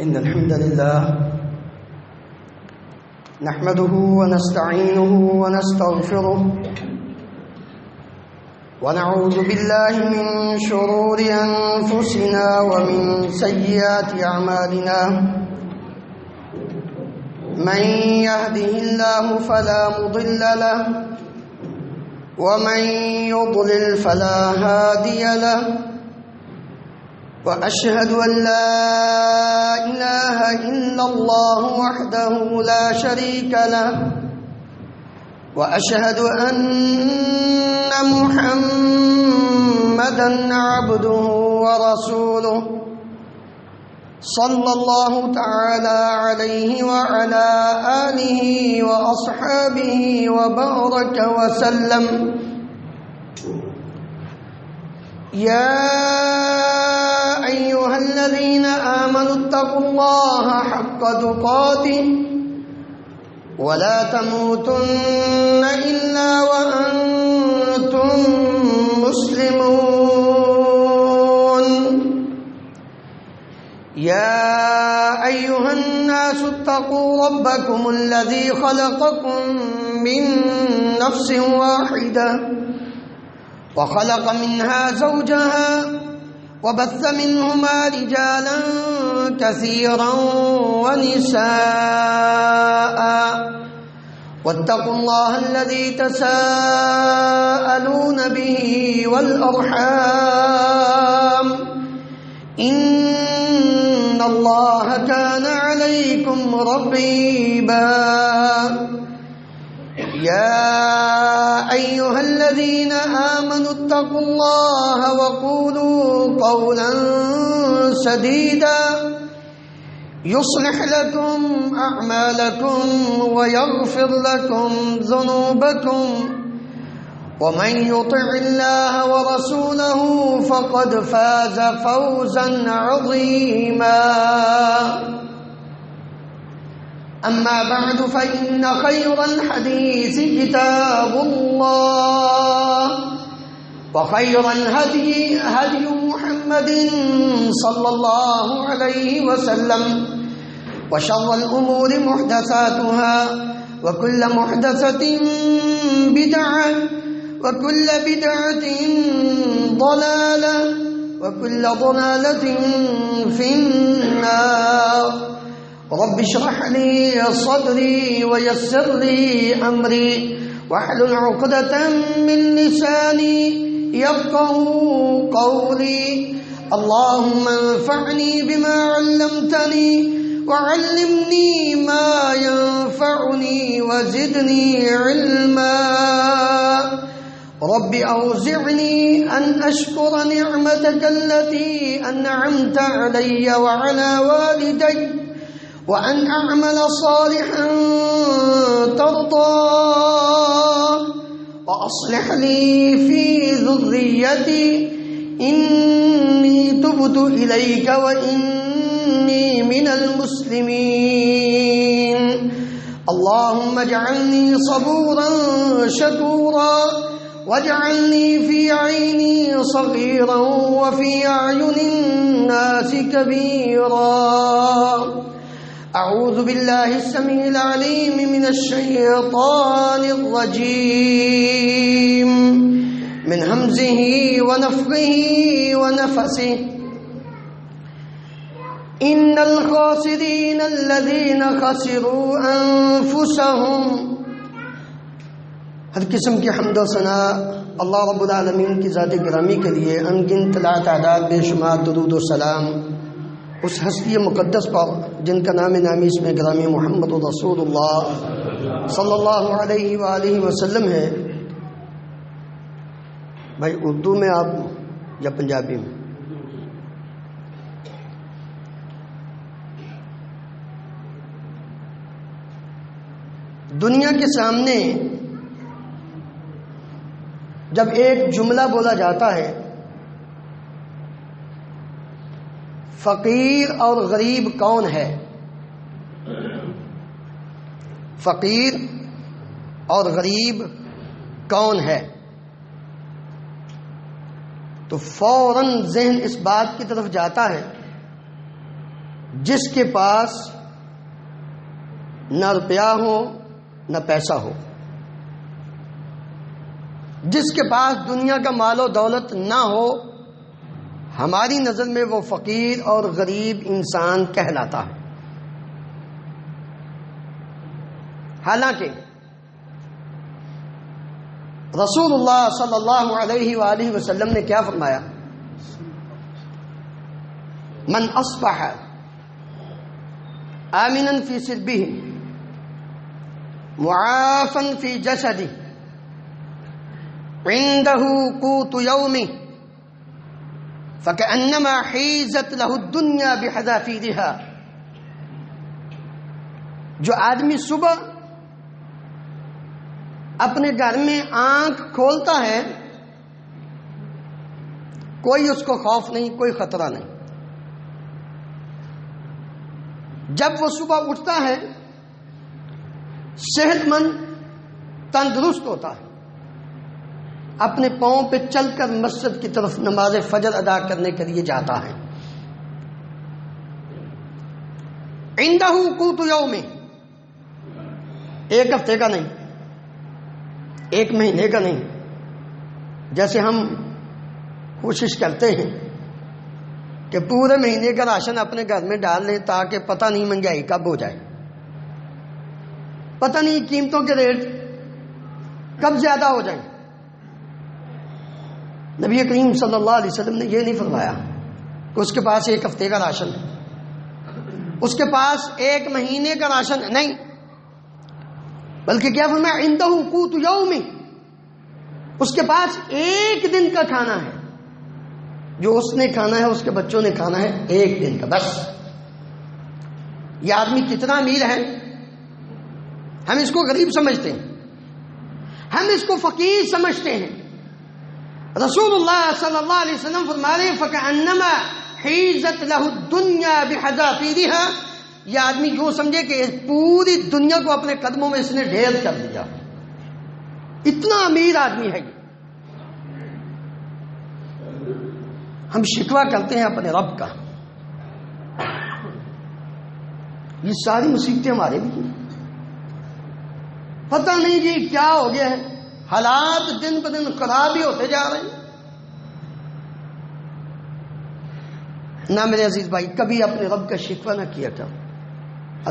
إن الحمد لله نحمده ونستعينه ونستغفره ونعوذ بالله من شرور أنفسنا ومن سيئات أعمالنا من يهده الله فلا مضل له ومن يضلل فلا هادي له وأشهد أن لا إله إلا الله وحده لا شريك له وأشهد أن محمدًا عبده ورسوله صلى الله تعالى عليه وعلى آله وأصحابه وبارك وسلم. يا أيها الذين آمنوا اتقوا الله حق تقاته ولا تموتن إلا وأنتم مسلمون. يا أيها الناس اتقوا ربكم الذي خلقكم من نفس واحدة وخلق منها زوجها وبث منهما رجالا كثيرا ونساء واتقوا الله الذي تساءلون به والأرحام إن الله كان عليكم رقيبا. يا أيها الذين آمنوا اتقوا الله وقولوا قولا سديدا يصلح لكم أعمالكم ويغفر لكم ذنوبكم ومن يطع الله ورسوله فقد فاز فوزا عظيما. أما بعد فإن خير الحديث كتاب الله وخير الهدي هدي محمد صلى الله عليه وسلم وشر الأمور محدثاتها وكل محدثة بدعة وكل بدعة ضلالة وكل ضلالة في النار. رب اشرح لي صدري ويسر لي أمري واحلل عقدة من لساني يفقهوا قولي. اللهم انفعني بما علمتني وعلمني ما ينفعني وزدني علما. رب أوزعني أن أشكر نعمتك التي أنعمت علي وعلى والدي وأن أعمل صالحا ترضاه وأصلح لي في ذريتي إني تبت إليك وإني من المسلمين. اللهم اجعلني صبورا شكورا واجعلني في عيني صغيرا وفي أعين الناس كبيرا. أعوذ بالله السميع العليم من الشيطان الرجيم من همزه ونفخه ونفسه. إن الخاسرين الذين خسروا أنفسهم. ہر قسم کی حمد و ثنا اللہ رب العالمین کی ذات گرامی کے لیے ان گنت لا تعداد بے شمار درود و سلام اس ہستی مقدس پر جن کا نام نامی اس میں گرامی محمد رسول اللہ صلی اللہ علیہ وآلہ وسلم ہے. بھائی اردو میں آپ یا پنجابی میں؟ دنیا کے سامنے جب ایک جملہ بولا جاتا ہے فقیر اور غریب کون ہے، فقیر اور غریب کون ہے، تو فوراً ذہن اس بات کی طرف جاتا ہے جس کے پاس نہ روپیہ ہو نہ پیسہ ہو، جس کے پاس دنیا کا مال و دولت نہ ہو، ہماری نظر میں وہ فقیر اور غریب انسان کہلاتا ہے۔ حالانکہ رسول اللہ صلی اللہ علیہ وآلہ وسلم نے کیا فرمایا؟ من اصبح آمنا فی سربہ معافا فی جسدہ عنده قوت یومہ فکأنما حیزت لہ الدنیا بحذافیرها۔ جو آدمی صبح اپنے گھر میں آنکھ کھولتا ہے، کوئی اس کو خوف نہیں، کوئی خطرہ نہیں۔ جب وہ صبح اٹھتا ہے صحت مند تندرست ہوتا ہے، اپنے پاؤں پہ چل کر مسجد کی طرف نماز فجر ادا کرنے کے لیے جاتا ہے۔ عندہ قوت یوم، ایک ہفتے کا نہیں، ایک مہینے کا نہیں، جیسے ہم کوشش کرتے ہیں کہ پورے مہینے کا راشن اپنے گھر میں ڈال لیں تاکہ پتہ نہیں مہنگائی کب ہو جائے، پتہ نہیں قیمتوں کے ریٹ کب زیادہ ہو جائیں۔ نبی کریم صلی اللہ علیہ وسلم نے یہ نہیں فرمایا کہ اس کے پاس ایک ہفتے کا راشن ہے، اس کے پاس ایک مہینے کا راشن ہے، نہیں، بلکہ کیا فرمایا؟ عندہ قوت یوم، اس کے پاس ایک دن کا کھانا ہے، جو اس نے کھانا ہے، اس کے بچوں نے کھانا ہے، ایک دن کا بس۔ یہ آدمی کتنا امیر ہے، ہم اس کو غریب سمجھتے ہیں، ہم اس کو فقیر سمجھتے ہیں۔ رسول اللہ صلی اللہ علیہ وسلم فرما رہے ہیں فَكَأَنَّمَا حِيزَتْ لَهُ الدُّنْيَا بِحَذَافِيرِهَا، یہ آدمی یوں سمجھے کہ پوری دنیا کو اپنے قدموں میں اس نے ڈھیر کر دیا، اتنا امیر آدمی ہے۔ ہم شکوہ کرتے ہیں اپنے رب کا، یہ ساری مصیبتیں ہمارے بھی ہیں، پتہ نہیں جی کیا ہو گیا ہے، حالات دن بدن خراب ہی ہوتے جا رہے ہیں۔ نہ میرے عزیز بھائی، کبھی اپنے رب کا شکوہ نہ کیا کر،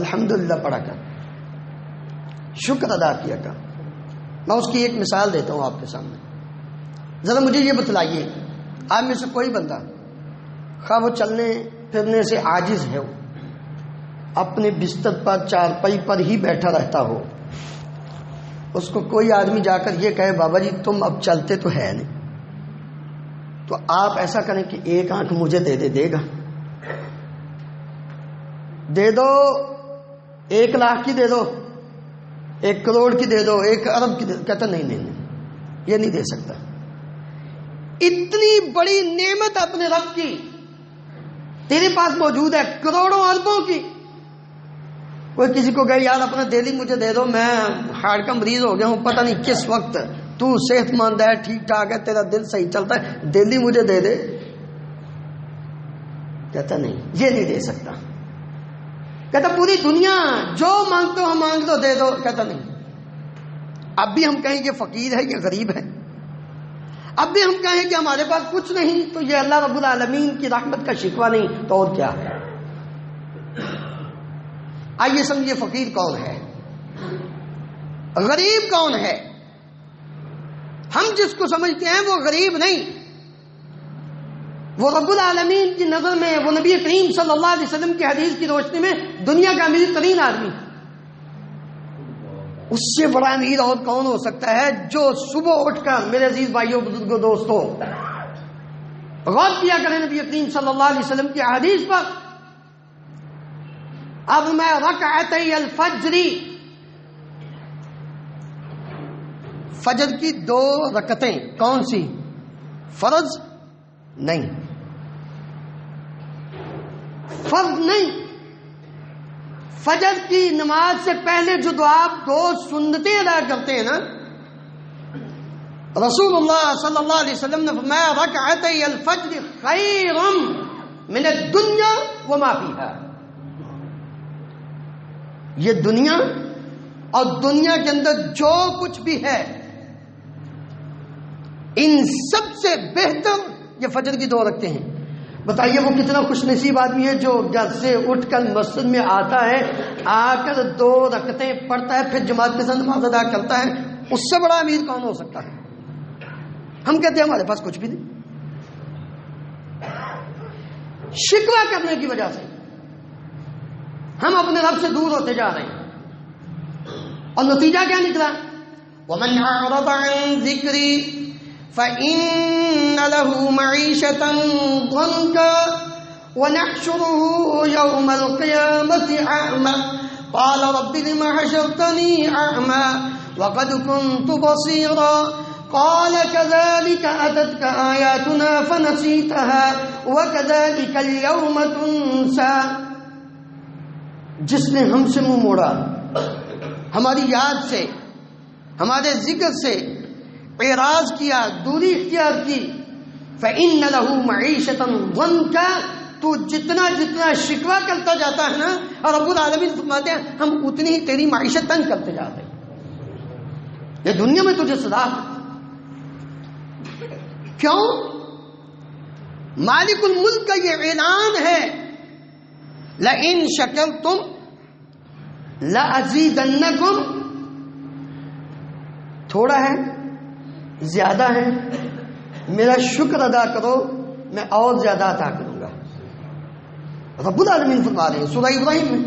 الحمدللہ پڑھا کر، شکر ادا کیا کر۔ میں اس کی ایک مثال دیتا ہوں آپ کے سامنے، ذرا مجھے یہ بتلائیے، آپ میں سے کوئی بندہ خواہ وہ چلنے پھرنے سے عاجز ہے، اپنے بستر پر چارپائی پر ہی بیٹھا رہتا ہو، اس کو کوئی آدمی جا کر یہ کہے بابا جی تم اب چلتے تو ہے نہیں، تو آپ ایسا کریں کہ ایک آنکھ مجھے دے گا، دے دو، 1 لاکھ کی دے دو، 1 کروڑ کی دے دو، 1 ارب کی دے دو، کہتا نہیں، یہ نہیں دے سکتا۔ اتنی بڑی نعمت اپنے رب کی تیرے پاس موجود ہے، کروڑوں اربوں کی، کوئی کسی کو کہے یار اپنا دہلی مجھے دے دو، میں ہارٹ کا مریض ہو گیا ہوں، پتہ نہیں کس وقت، تو صحت مند ہے، ٹھیک ٹھاک ہے، تیرا دل صحیح چلتا ہے، دہلی مجھے دے دے، کہتا نہیں، یہ نہیں دے سکتا۔ کہتا پوری دنیا جو مانگتے ہو مانگ دو، دے دو، کہتا نہیں۔ اب بھی ہم کہیں کہ فقیر ہے، یہ غریب ہے، اب بھی ہم کہیں کہ ہمارے پاس کچھ نہیں، تو یہ اللہ رب العالمین کی رحمت کا شکوہ نہیں تو اور کیا ہے؟ آئیے سمجھیے فقیر کون ہے، غریب کون ہے۔ ہم جس کو سمجھتے ہیں وہ غریب نہیں، وہ رب العالمین کی نظر میں، وہ نبی کریم صلی اللہ علیہ وسلم کی حدیث کی روشنی میں دنیا کا امیر ترین آدمی، اس سے بڑا امیر اور کون ہو سکتا ہے؟ جو صبح اٹھ کر، میرے عزیز بھائیوں بزرگوں دوستوں، غور کیا کریں نبی کریم صلی اللہ علیہ وسلم کی حدیث پر، اب میں رکعتي الفجر، فجر کی 2 رکعتیں، کون سی؟ فرض نہیں، فرض نہیں، فجر کی نماز سے پہلے جو دعا 2 سنتیں ادا کرتے ہیں نا، رسول اللہ صلی اللہ علیہ وسلم نے فرمایا رکعتي الفجر خیر من الدنیا وما فیہا، یہ دنیا اور دنیا کے اندر جو کچھ بھی ہے، ان سب سے بہتر یہ فجر کی 2 رکعتیں ہیں۔ بتائیے وہ کتنا خوش نصیب آدمی ہے جو گھر سے اٹھ کر مسجد میں آتا ہے، آ کر 2 رکعتیں پڑھتا ہے، پھر جماعت کے ساتھ نماز ادا کرتا ہے۔ اس سے بڑا امیر کون ہو سکتا ہے؟ ہم کہتے ہیں ہمارے پاس کچھ بھی نہیں، شکوہ کرنے کی وجہ سے ہم اپنے رب سے دور ہوتے جا رہے ہیں، اور نتیجہ کیا نکلا؟ وَمَنْ أَعْرَضَ عَنْ ذِكْرِي فَإِنَّ لَهُ مَعِيشَةً ضَنكًا وَنَحْشُرُهُ يَوْمَ الْقِيَامَةِ أَعْمَى قَالَ رَبِّ لِمَ حَشَرْتَنِي أَعْمَى وَقَدْ كُنْتُ بَصِيرًا قال كذلك أتتك آياتنا فنسيتها وكذلك اليوم تنسى۔ جس نے ہم سے منہ موڑا، ہماری یاد سے، ہمارے ذکر سے اعراض کیا، دوری اختیار کی، فإن له معيشة ضنكا، تو جتنا جتنا شکوہ کرتا جاتا ہے نا، اور رب العالمین فرماتے ہیں ہم اتنی ہی تیری معیشت تنگ کرتے جاتے ہیں۔ یہ دنیا میں تجھے سزا، کیوں؟ مالک الملک کا یہ اعلان ہے لئن شکرتم لأزیدنکم، تھوڑا ہے زیادہ ہے، میرا شکر ادا کرو میں اور زیادہ عطا کروں گا۔ رب العالمین فرما رہے ہیں سورہ ابراہیم میں،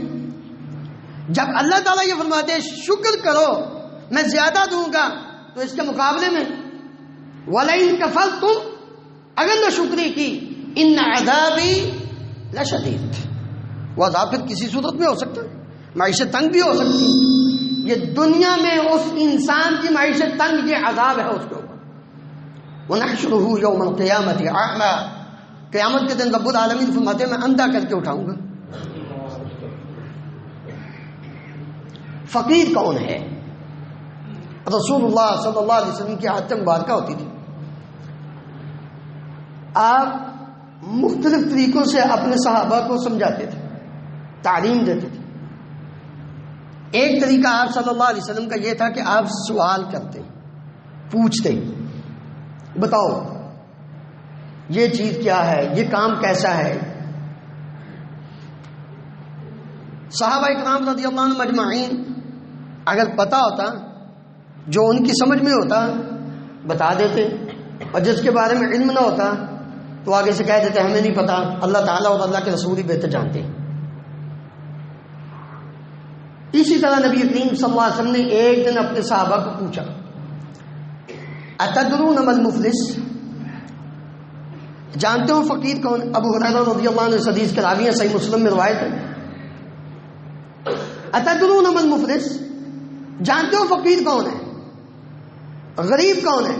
جب اللہ تعالیٰ یہ فرماتے ہیں شکر کرو میں زیادہ دوں گا، تو اس کے مقابلے میں وَلَئِن كَفَرْتُمْ، اگر نہ شکری کی، إِنَّ عَذَابِي لَشَدِيدٌ، وہ عذاب پھر کسی صورت میں ہو سکتا ہے، معیشت تنگ بھی ہو سکتی ہے۔ یہ دنیا میں اس انسان کی معیشت تنگ، یہ عذاب ہے اس کے اوپر۔ وَنَحْشُرُهُ يَوْمَ الْقِيَامَةِ أَعْمَى، قیامت کے دن رب العالمین فرماتے ہیں میں اندھا کر کے اٹھاؤں گا۔ فقیر کون ہے؟ رسول اللہ صلی اللہ علیہ وسلم کی عادت مبارکہ ہوتی تھی، آپ مختلف طریقوں سے اپنے صحابہ کو سمجھاتے تھے، تعلیم دیتے تھے۔ ایک طریقہ آپ صلی اللہ علیہ وسلم کا یہ تھا کہ آپ سوال کرتے، پوچھتے، بتاؤ یہ چیز کیا ہے، یہ کام کیسا ہے۔ صحابہ اکرام رضی اللہ عنہم اجمعین اگر پتہ ہوتا، جو ان کی سمجھ میں ہوتا بتا دیتے، اور جس کے بارے میں علم نہ ہوتا تو آگے سے کہہ دیتے ہمیں نہیں پتا، اللہ تعالیٰ اور اللہ کے رسول ہی بہتر جانتے ہیں۔ اسی طرح نبی کریم صلی اللہ علیہ وسلم نے ایک دن اپنے صحابہ کو پوچھا اتدرون ما المفلس، جانتے ہو فقیر کون؟ ابو ہریرہ رضی اللہ عنہ اس حدیث کے راوی ہیں، صحیح مسلم میں روایت ہے۔ اتدرون ما المفلس، جانتے ہو فقیر کون ہے، غریب کون ہے؟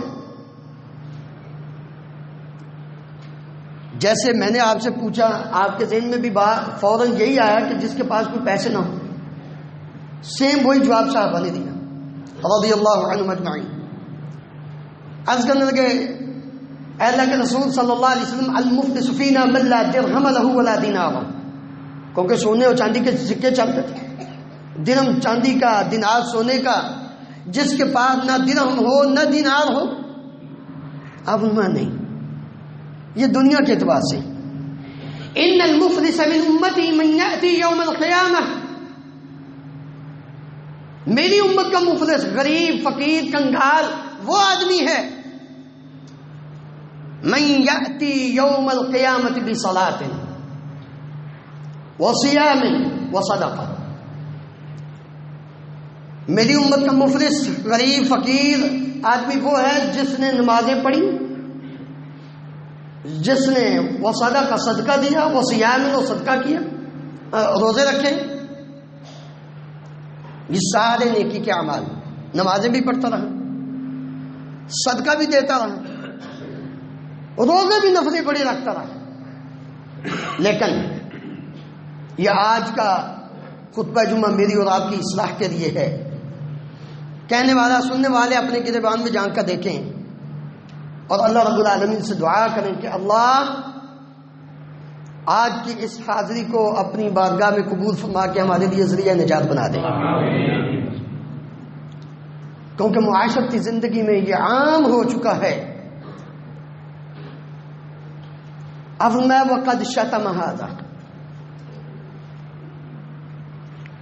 جیسے میں نے آپ سے پوچھا، آپ کے ذہن میں بھی بات فوراً یہی آیا کہ جس کے پاس کوئی پیسے نہ ہو، سیم وہی جواب صاحبہ نے دیا رضی اللہ عنہم اجمعین۔ عرض کرنے لگے اے اللہ کے رسول صلی اللہ علیہ وسلم، المفلس فینا من لا درہم لہ ولا دینار، کیونکہ سونے اور چاندی کے سکے چلتے تھے، درہم چاندی کا، دینار سونے کا، جس کے پاس نہ درہم ہو نہ دینار ہو۔ اب میں نہیں، یہ دنیا کے اعتبار سے، ان المفلس من امتی من یأتی یوم القیامہ، میری امت کا مفلس، غریب، فقیر، کنگال وہ آدمی ہے من یأتی یوم القیامت بصلاۃ وصیام وصدقہ، میری امت کا مفلس، غریب، فقیر آدمی وہ ہے جس نے نمازیں پڑھی، جس نے وہ صدقہ دیا، وہ سیام نے صدقہ کیا، روزے رکھے، یہ سارے نیکی کے اعمال، نمازیں بھی پڑھتا رہا، صدقہ بھی دیتا رہا، روزے بھی نفلی پڑھی رکھتا رہا۔ لیکن یہ آج کا خطبہ جمعہ میری اور آپ کی اصلاح کے لیے ہے، کہنے والا سننے والے اپنے گریبان میں جھانک کر دیکھیں اور اللہ رب العالمین سے دعا کریں کہ اللہ آج کی اس حاضری کو اپنی بارگاہ میں قبول فرما کے ہمارے لیے ذریعہ نجات بنا دے، کیونکہ معاشرتی زندگی میں یہ عام ہو چکا ہے۔ اب میں وقد شتم ھذا،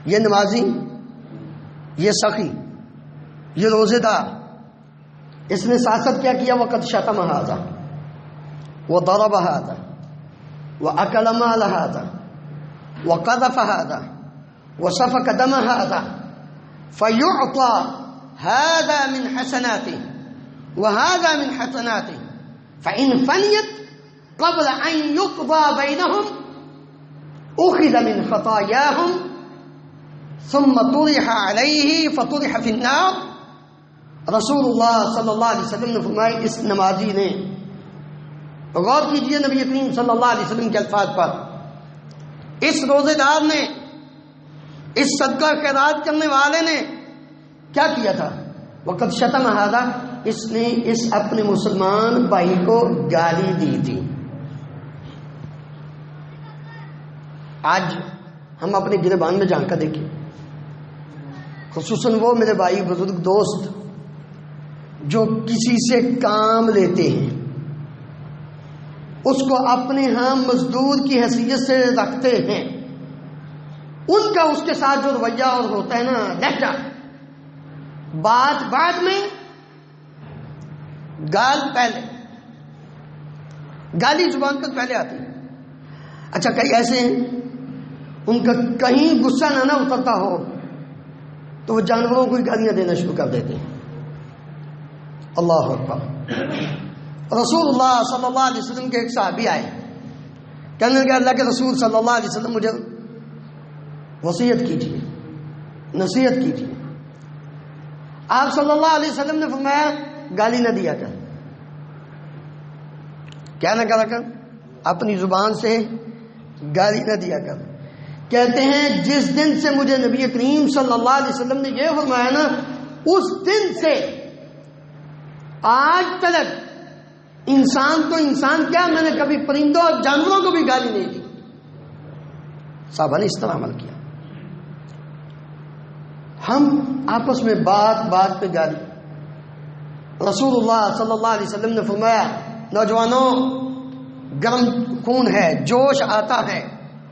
یہ نمازی، یہ سخی، یہ روزے دار، اس نے سیاست کیا کیا؟ وقد شتم ھذا وضرب ھذا واکل مال ھذا وقذف ھذا وسفك دم ھذا فيعطى هذا من حسناته وهذا من حسناته فإن فنيت قبل أن يقضى بينهم أخذ من خطاياهم ثم طرح عليه فطرح في النار۔ رسول اللہ صلی اللہ علیہ وسلم نے فرمایا، اس نمازی نے، غور کیجئے نبی کریم صلی اللہ علیہ وسلم کے الفاظ پر، اس روزے دار نے، اس صدقہ خیرات کرنے والے نے کیا کیا تھا؟ وقت شتم ھذا، اس نے اس اپنے مسلمان بھائی کو گالی دی تھی۔ آج ہم اپنے گریبان میں جھانک کر دیکھیں، خصوصاً وہ میرے بھائی بزرگ دوست جو کسی سے کام لیتے ہیں، اس کو اپنے ہاں مزدور کی حیثیت سے رکھتے ہیں، ان کا اس کے ساتھ جو رویہ اور ہوتا ہے نا، لہجہ، بات بعد میں، گال پہلے، گالی زبان پر پہلے آتی ہے۔ اچھا، کئی ایسے ہیں ان کا کہیں غصہ نہ اترتا ہو تو وہ جانوروں کو ہی گالیاں دینا شروع کر دیتے ہیں۔ اللہ اکبر۔ رسول اللہ صلی اللہ علیہ وسلم کے ایک صحابی آئے، کہنے لگے اللہ کے رسول صلی اللہ علیہ وسلم مجھے وصیت کیجیے، نصیحت کیجیے۔ آپ صلی اللہ علیہ وسلم نے فرمایا گالی نہ دیا کر۔ کیا نہ کرا کر؟ اپنی زبان سے گالی نہ دیا کر۔ کہتے ہیں جس دن سے مجھے نبی کریم صلی اللہ علیہ وسلم نے یہ فرمایا نا، اس دن سے آج تک انسان تو انسان کیا، میں نے کبھی پرندوں اور جانوروں کو بھی گالی نہیں دی۔ صحابہ نے اس طرح عمل کیا۔ ہم آپس میں بات بات پہ گالی۔ رسول اللہ صلی اللہ علیہ وسلم نے فرمایا، نوجوانوں، گرم خون ہے، جوش آتا ہے،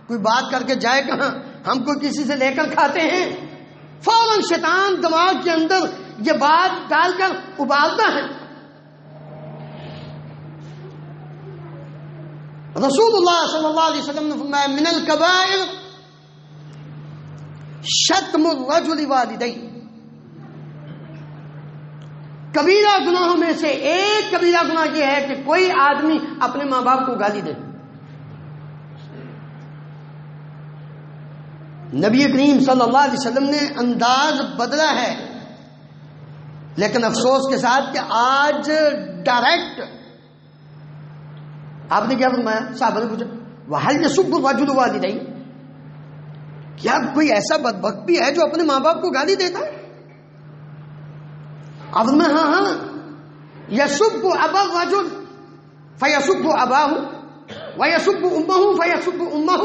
کوئی بات کر کے جائے کہاں، ہم کو کسی سے لے کر کھاتے ہیں، فوراً شیطان دماغ کے اندر یہ بات ڈال کر ابالتا ہے۔ رسول اللہ صلی اللہ علیہ وسلم نے فرمایا، من الکبائر شتم الرجل والدیہ، کبیرہ گناہوں میں سے ایک کبیرہ گناہ یہ ہے کہ کوئی آدمی اپنے ماں باپ کو گالی دے۔ نبی کریم صلی اللہ علیہ وسلم نے انداز بدلا ہے، لیکن افسوس کے ساتھ کہ آج ڈائریکٹ آپ نے کیا فرمایا؟ صحابہ نے پوچھا وَهَلْ يَسُبُّ الرَّجُلُ وَالِدَيْهِ، کیا کوئی ایسا بدبخت بھی ہے جو اپنے ماں باپ کو گالی دیتا ہے؟ اب میں ہاں یسب ابا الرجل فیسب اباہ ویسب امہ فیسب امہ،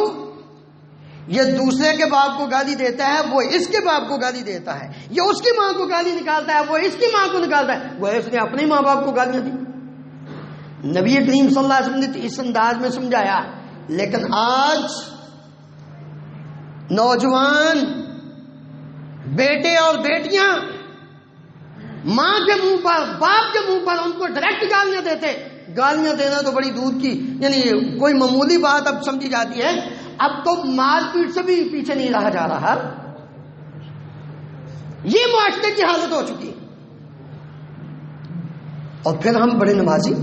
یہ دوسرے کے باپ کو گالی دیتا ہے، وہ اس کے باپ کو گالی دیتا ہے، یہ اس کی ماں کو گالی نکالتا ہے، وہ اس کی ماں کو نکالتا ہے، وہ اس نے اپنے ماں باپ کو گالیاں دی۔ نبی کریم صلی اللہ علیہ وسلم نے اس انداز میں سمجھایا، لیکن آج نوجوان بیٹے اور بیٹیاں ماں کے منہ پر، باپ کے منہ پر ان کو ڈائریکٹ گالیاں دیتے۔ گالیاں دینا تو بڑی دور کی، یعنی کوئی معمولی بات اب سمجھی جاتی ہے، اب تو مار پیٹ سے بھی پیچھے نہیں رہا جا رہا۔ یہ معاشرے کی حالت ہو چکی ہے۔ اور پھر ہم بڑے نمازی،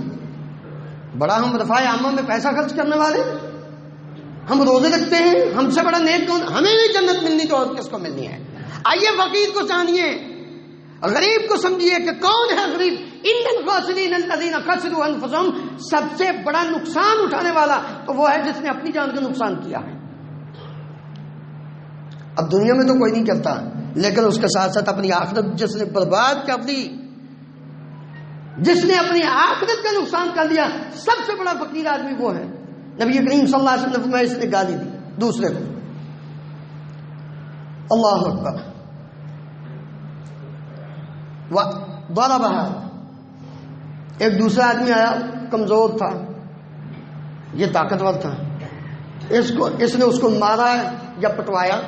بڑا ہم رفاع عامہ میں پیسہ خرچ کرنے والے، ہم روزے رکھتے ہیں، ہم سے بڑا نیک کون؟ ہمیں نہیں جنت ملنی تو اور کس کو ملنی ہے؟ آئیے فقیر کو جانیے، غریب کو سمجھیے کہ کون ہے غریب۔ ان الخاسرین الذین خسروا انفسهم، سب سے بڑا نقصان اٹھانے والا تو وہ ہے جس نے اپنی جان کا نقصان کیا ہے۔ اب دنیا میں تو کوئی نہیں کرتا، لیکن اس کے ساتھ ساتھ اپنی آخرت جس نے برباد کر دی، جس نے اپنی آخرت کا نقصان کر دیا، سب سے بڑا فقیر آدمی وہ ہے۔ نبی کریم صلی اللہ علیہ وسلم نے فرمایا اس نے گالی دی دوسرے کو. اللہ اکبر. ضربها. ایک دوسرا آدمی آیا کمزور تھا یہ طاقتور تھا اس نے اس کو مارا یا پٹوایا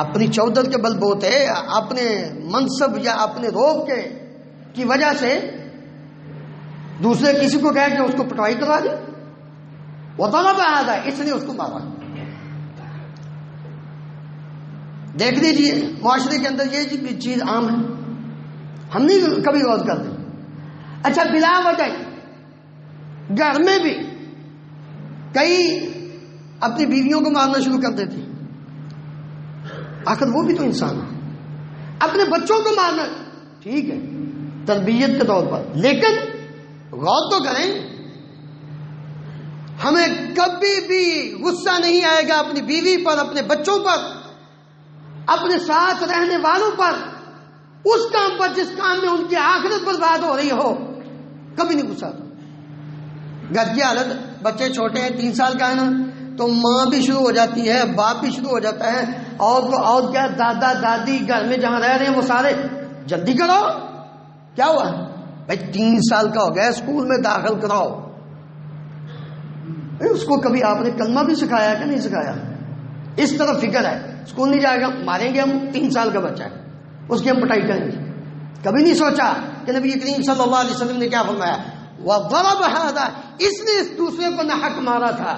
اپنی چودر کے بل بوتے اپنے منصب یا اپنے روب کے کی وجہ سے دوسرے کسی کو کہا کہ اس کو پٹوائی کروا دی. وہ ضربها اس نے اس کو مارا. دیکھ لیجیے معاشرے کے اندر یہ چیز عام ہے ہم نہیں کبھی غور کرتے. اچھا بلا وجہ گھر میں بھی کئی اپنی بیویوں کو مارنا شروع کر دیتے ہیں. آخر وہ بھی تو انسان ہے. اپنے بچوں کو مارنا ٹھیک ہے تربیت کے طور پر لیکن غور تو کریں. ہمیں کبھی بھی غصہ نہیں آئے گا اپنی بیوی پر اپنے بچوں پر اپنے ساتھ رہنے والوں پر اس کام پر جس کام میں ان کی آخرت برباد ہو رہی ہو. کبھی نہیں غصہ آتا. گھر کی حالت بچے چھوٹے ہیں 3 سال کا ہے نا تو ماں بھی شروع ہو جاتی ہے باپ بھی شروع ہو جاتا ہے اور کیا دادا دادی گھر میں جہاں رہ رہے ہیں وہ سارے جلدی کرو. کیا ہوا بھائی 3 سال کا ہو گیا اسکول میں داخل کراؤ. اس کو کبھی آپ نے کلمہ بھی سکھایا کہ نہیں سکھایا؟ اس طرح فکر ہے اسکول نہیں جائے گا ماریں گے ہم 3 سال کا بچہ ہے اس کی ہم پٹائی کریں گے. کبھی نہیں سوچا کہ نبی کریم صلی اللہ علیہ وسلم نے کیا فرمایا وَضَرَبَهَا اس نے اس دوسرے کو ناحق مارا تھا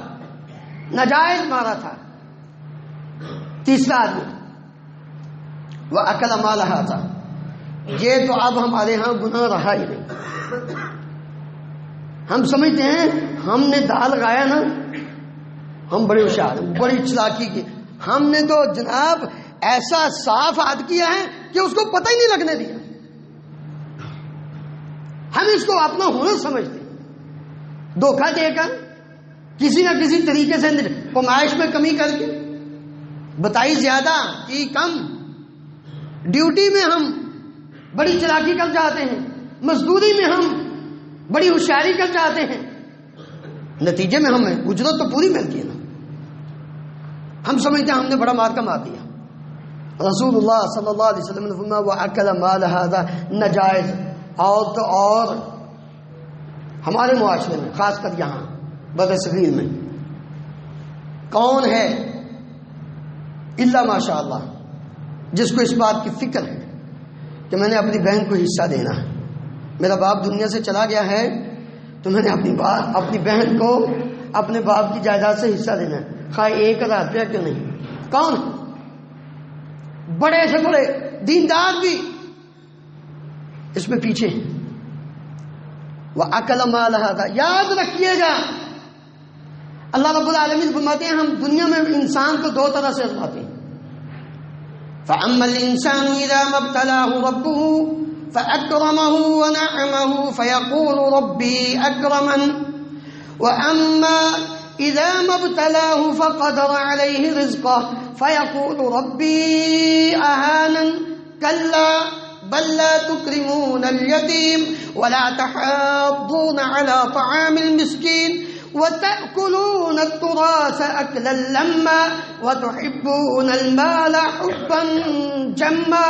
ناجائز مارا تھا. تیسرا آدمی وَأَكَلَ مَالَهَا تھا. یہ تو اب ہمارے ہاں گناہ رہا ہی نہیں. ہم سمجھتے ہیں ہم نے دال لگایا نا ہم بڑے ہوشیار ہیں بڑی چلاکی کی. ہم نے تو جناب ایسا صاف عاد کیا ہے کہ اس کو پتہ ہی نہیں لگنے دیا. ہم اس کو اپنا ہنر سمجھتے ہیں. دھوکہ دے کر کسی نہ کسی طریقے سے کمائش میں کمی کر کے بتائی زیادہ کی کم ڈیوٹی میں ہم بڑی چلاکی کر جاتے ہیں مزدوری میں ہم بڑی ہوشیاری کر جاتے ہیں نتیجے میں ہمیں اجرت تو پوری ملتی ہے نا. ہم سمجھتے ہیں ہم نے بڑا مار کا مار دیا. رسول اللہ صلی اللہ علیہ وسلم نے فرمایا وَأَكَلَ مَالَ هَذَا ناجائز. اور ہمارے معاشرے میں خاص کر یہاں بر صغیر میں کون ہے الا ماشاء اللہ جس کو اس بات کی فکر ہے کہ میں نے اپنی بہن کو حصہ دینا ہے. میرا باپ دنیا سے چلا گیا ہے تو میں نے اپنی بہن کو اپنے باپ کی جائیداد سے حصہ دینا ہے خواہ 1,000 روپیہ کیوں نہیں. کون بڑے سے بڑے دیندار بھی اس میں پیچھے وَأَكَلَ مَالَهَا تھا. یاد رکھیے گا اللہ رب العالمین فرماتے ہیں ہم دنیا میں انسان کو 2 طرح سے آزماتے ہیں. فَأَمَّا الْإِنسَانُ إِذَا مَا ابْتَلَاهُ رَبُّهُ فَأَكْرَمَهُ وَنَعَمَهُ فَيَقُولُ رَبِّي أَكْرَمَنِ وَأَمَّا إِذَا مَا ابْتَلَاهُ فَقَدَرَ عَلَيْهِ رِزْقَهُ فَيَقُولُ رَبِّي أَهَانَنِ كَلَّا بل لا تكرمون اليتيم ولا تحاضون على طعام المسكين وتأكلون التراث أكلا لما وتحبون المال حبا جما.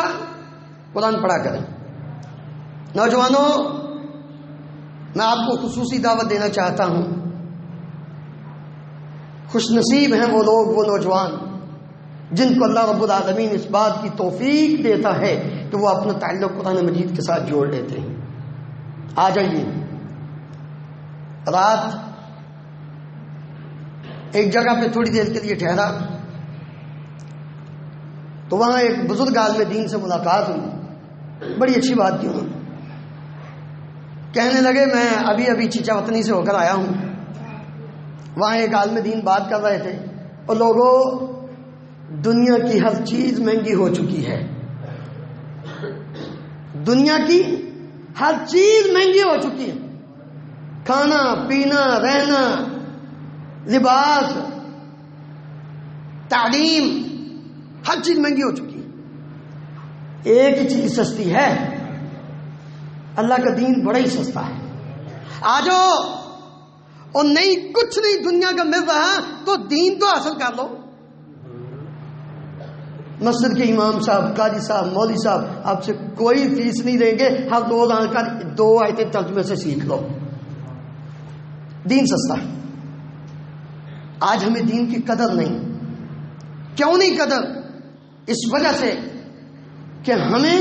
قرآن پڑھا کریں. نوجوانوں میں آپ کو خصوصی دعوت دینا چاہتا ہوں. خوش نصیب ہیں وہ لوگ وہ نوجوان جن کو اللہ رب العالمین اس بات کی توفیق دیتا ہے کہ وہ اپنا تعلق قرآن مجید کے ساتھ جوڑ لیتے ہیں. آ جائیے. رات ایک جگہ پہ تھوڑی دیر کے لیے ٹھہرا تو وہاں ایک بزرگ عالم دین سے ملاقات ہوئی. بڑی اچھی بات کی. انہوں نے کہنے لگے میں ابھی چیچا وطنی سے ہو کر آیا ہوں. وہاں ایک عالم دین بات کر رہے تھے اور لوگوں دنیا کی ہر چیز مہنگی ہو چکی ہے. دنیا کی ہر چیز مہنگی ہو چکی ہے. کھانا پینا رہنا لباس تعلیم ہر چیز مہنگی ہو چکی ہے. ایک ہی چیز سستی ہے اللہ کا دین بڑا ہی سستا ہے. آ جاؤ اور نہیں کچھ نہیں دنیا کا مل رہا تو دین تو حاصل کر لو. مسجد کے امام صاحب، قاضی صاحب، مولوی صاحب آپ سے کوئی فیس نہیں دیں گے، ہر روز آ کر 2 آیتیں ترجمے سے سیکھ لو. دین سستا ہے. آج ہمیں دین کی قدر نہیں. کیوں نہیں قدر؟ اس وجہ سے کہ ہمیں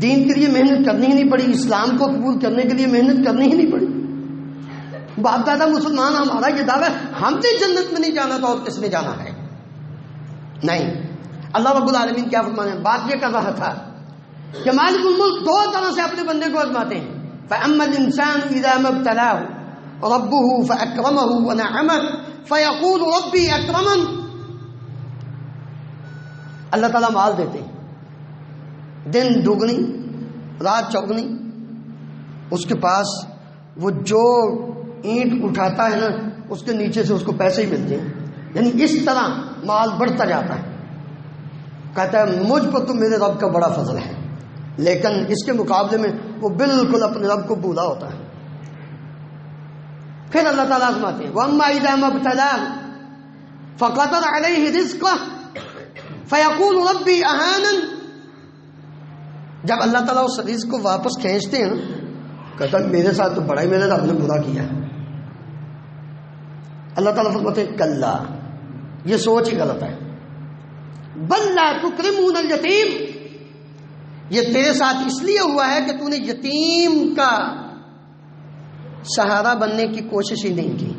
دین کے لیے محنت کرنی ہی نہیں پڑی، اسلام کو قبول کرنے کے لیے محنت کرنی ہی نہیں پڑی. باپ دادا مسلمان، ہمارا یہ دعویٰ ہے ہم نے جنت میں نہیں جانا تو اور کس نے جانا ہے؟ نہیں. اللہ رب العالمین کیا فرمانے ہیں؟ بات یہ کر رہا تھا کہ مالک الملک 2 طرح سے اپنے بندے کو آزماتے ہیں. فَأَمَّا الْإِنسَانُ إِذَا مَا ابْتَلَاهُ رَبُّهُ فَأَكْرَمَهُ وَنَعَمَهُ فَيَقُولُ رَبِّي أَكْرَمَنِ. اللہ تعالیٰ مال دیتے ہیں، دن دگنی رات چوگنی. اس کے پاس وہ جو اینٹ اٹھاتا ہے نا اس کے نیچے سے اس کو پیسے ہی ملتے ہیں. یعنی اس طرح مال بڑھتا جاتا ہے. کہتا ہے مجھ پر تو میرے رب کا بڑا فضل ہے، لیکن اس کے مقابلے میں وہ بالکل اپنے رب کو بھولا ہوتا ہے. پھر اللہ تعالیٰ آزماتے ہیں. وَأَمَّا إِذَا مَا ابْتَلَاهُ فَقَدَرَ عَلَيْهِ رِزْقَهُ فَيَقُولُ رَبِّي أَهَانَنِ. جب اللہ تعالیٰ اس رزق کو واپس کھینچتے ہیں کہتا ہے میرے ساتھ تو بڑا ہی میرے رب نے برا کیا ہے. اللہ تعالیٰ فرماتے ہیں کلا، یہ سوچ ہی غلط ہے. بل لا تکرمون الیتیم، یہ تیرے ساتھ اس لیے ہوا ہے کہ تو نے یتیم کا سہارا بننے کی کوشش ہی نہیں کی،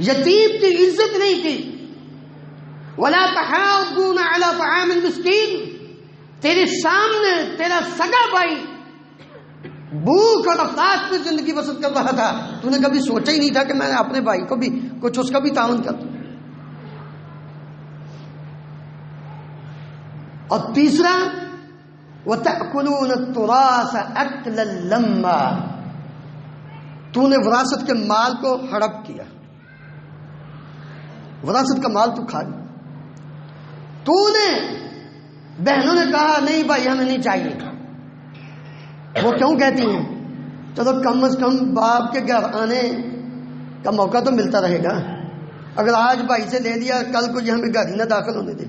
یتیم کی عزت نہیں کی. ولا تحاضون علی طعام المسکین، تیرے سامنے تیرا سگا بھائی بھوک اور افلاس میں زندگی بسر کر رہا تھا، تو نے کبھی سوچا ہی نہیں تھا کہ میں اپنے بھائی کو بھی کچھ اس کا بھی تعاون کر دوں. اور تیسرا وَتَأْكُلُونَ التُّرَاثَ أَكْلًا لَمًّا، تو نے وراثت کے مال کو ہڑپ کیا، وراثت کا مال تو کھا لیا. تو نے بہنوں نے کہا نہیں بھائی ہمیں نہیں چاہیے. وہ کیوں کہتی ہیں؟ چلو کم از کم باپ کے گھر آنے کا موقع تو ملتا رہے گا. اگر آج بھائی سے لے لیا کل کو یہ ہمیں گھر ہی نہ داخل ہونے دے،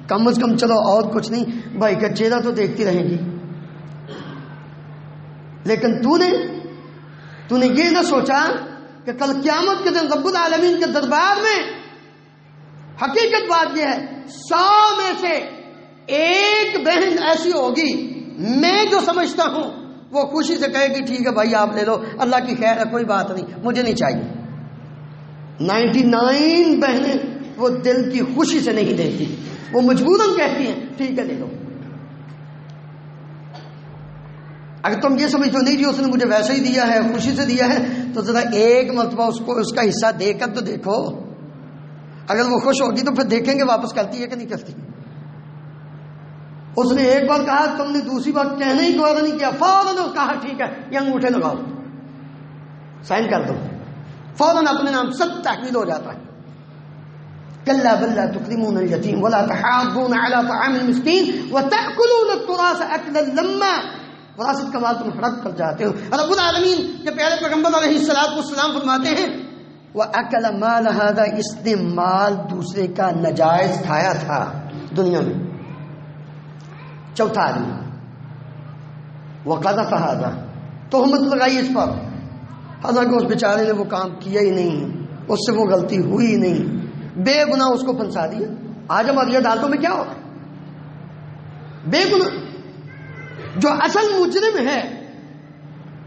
کم از کم چلو اور کچھ نہیں بھائی کا چہرہ تو دیکھتی رہیں گی. لیکن تو نے یہ نہ سوچا کہ کل قیامت کے دن رب العالمین کے دربار میں حقیقت بات یہ ہے 100 میں سے 1 بہن ایسی ہوگی میں جو سمجھتا ہوں وہ خوشی سے کہے گی ٹھیک ہے بھائی آپ لے لو، اللہ کی خیر ہے کوئی بات نہیں مجھے نہیں چاہیے. 99 بہنیں وہ دل کی خوشی سے نہیں دیتی، وہ مجبوراً کہتی ہیں ٹھیک ہے لے لو. اگر تم یہ سمجھتے ہو نہیں جی اس نے مجھے ویسے ہی دیا ہے خوشی سے دیا ہے تو ذرا ایک مرتبہ اس کا حصہ دے کر تو دیکھو. اگر وہ خوش ہوگی تو پھر دیکھیں گے واپس کرتی ہے کہ نہیں کرتی. اس نے ایک بار کہا تم نے دوسری بار کہنے ہی غور نہیں کیا، فوراً کہا ٹھیک ہے یہ انگوٹھے لگاؤ سائن کر دو، فوراً اپنے نام سب تحویل ہو جاتا ہے. کلا بل لا تکرمون الیتیم ولا تحاضون علی طعام المسکین وتأکلون التراث اکلا لما، وراثت کا مال تم ہڑپ کر جاتے ہو. رب العالمین کے پیارے پیغمبر علیہ السلام فرماتے ہیں وَأَكَلَ مَالَ هَذَا، اس نے مال دوسرے کا ناجائز کھایا تھا دنیا میں. چوتھا آدمی وَقَذَفَ هَذَا، تہمت لگائی اس پر، حالانکہ اس بیچارے نے وہ کام کیا ہی نہیں، اس سے وہ غلطی ہوئی ہی نہیں، بے گناہ اس کو پھنسا دیا. آج ہماری عدالتوں میں کیا ہو رہا ہے؟ بے گناہ جو اصل مجرم ہے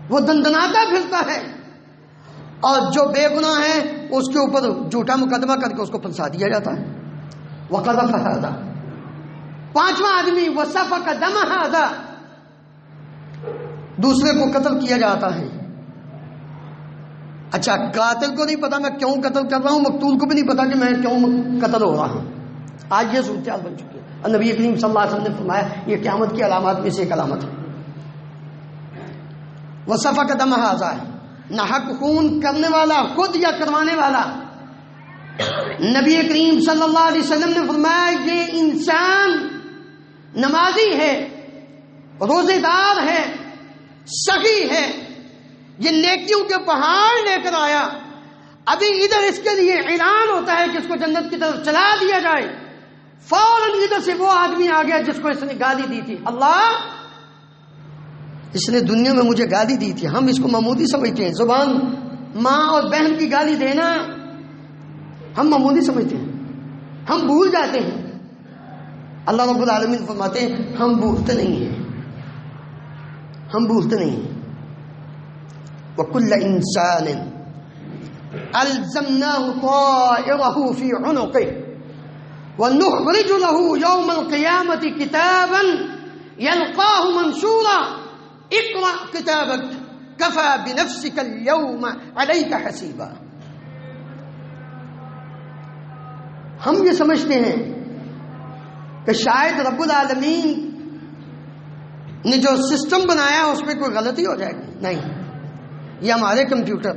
وہ دندناتا پھرتا ہے اور جو بے گناہ ہے اس کے اوپر جھوٹا مقدمہ کر کے اس کو پھنسا دیا جاتا ہے. وَقَذَفَ هَذَا. پانچواں آدمی وَسَفَكَ دَمَ هَذَا، دوسرے کو قتل کیا جاتا ہے. اچھا قاتل کو نہیں پتا میں کیوں قتل کر رہا ہوں، مقتول کو بھی نہیں پتا کہ میں کیوں قتل ہو رہا ہوں. آج یہ صورتحال بن چکی ہے. نبی کریم صلی اللہ علیہ وسلم نے فرمایا یہ قیامت کی علامات میں سے ایک علامت ہے. وَسَفَكَ دَمَ هَذَا، ناحق خون کرنے والا خود یا کروانے والا. نبی کریم صلی اللہ علیہ وسلم نے فرمایا یہ انسان نمازی ہے، روزے دار ہے، سخی ہے، یہ نیکیوں کے پہاڑ لے کر آیا. ابھی ادھر اس کے لیے اعلان ہوتا ہے کہ اس کو جنت کی طرف چلا دیا جائے، فوراً ادھر سے وہ آدمی آ گیا جس کو اس نے گالی دی تھی. اللہ، اس نے دنیا میں مجھے گالی دی تھی. ہم اس کو معمولی سمجھتے ہیں، زبان ماں اور بہن کی گالی دینا ہم معمولی سمجھتے ہیں، ہم بھول جاتے ہیں. اللہ رب العالمین فرماتے ہیں ہم بھولتے نہیں ہیں، ہم بھولتے نہیں ہیں. وَكُلَّ إِنسَانٍ أَلْزَمْنَاهُ طَائِرَهُ فِي عُنُقِهِ وَنُخْرِجُ لَهُ يَوْمَ الْقِيَامَةِ كِتَابًا يَلْقَاهُ مَنْشُورًا اقْرَأْ كِتَابَكَ كَفَى بِنَفْسِكَ الْيَوْمَ عَلَيْكَ حَسِيبًا. ہم یہ سمجھتے ہیں کہ شاید رب العالمین نے جو سسٹم بنایا اس میں کوئی غلطی ہو جائے گی. نہیں، یہ ہمارے کمپیوٹر،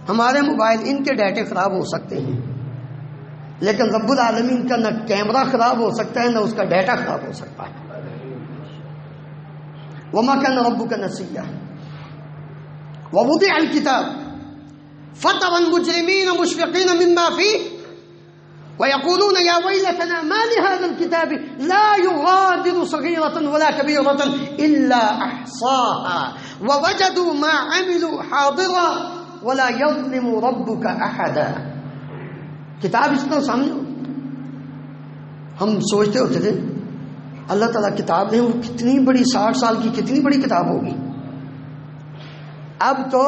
ہمارے موبائل، ان کے ڈیٹے خراب ہو سکتے ہیں، لیکن رب العالمین کا نہ کیمرہ خراب ہو سکتا ہے نہ اس کا ڈیٹا خراب ہو سکتا ہے. وَمَا كَانَ رَبُّكَ نَسِيًّا وَوُضِعَ الْكِتَابُ فَتَرَى الْمُجْرِمِينَ مُشْفِقِينَ مِمَّا فِيهِ وَيَقُولُونَ يَا وَيْلَتَنَا مَا لِهَذَا الْكِتَابِ لَا يُغَادِرُ صَغِيرَةً وَلَا كَبِيرَةً إِلَّا أَحْصَاهَا وَوَجَدُوا مَا عَمِلُوا حَاضِرًا وَلَا يَظْلِمُ رَبُّكَ أَحَدًا. کتاب اس طرح سامنے ہو. ہم سوچتے ہوتے تھے اللہ تعالیٰ کتاب دیں، وہ کتنی بڑی 60 سال کی کتنی بڑی کتاب ہوگی. اب تو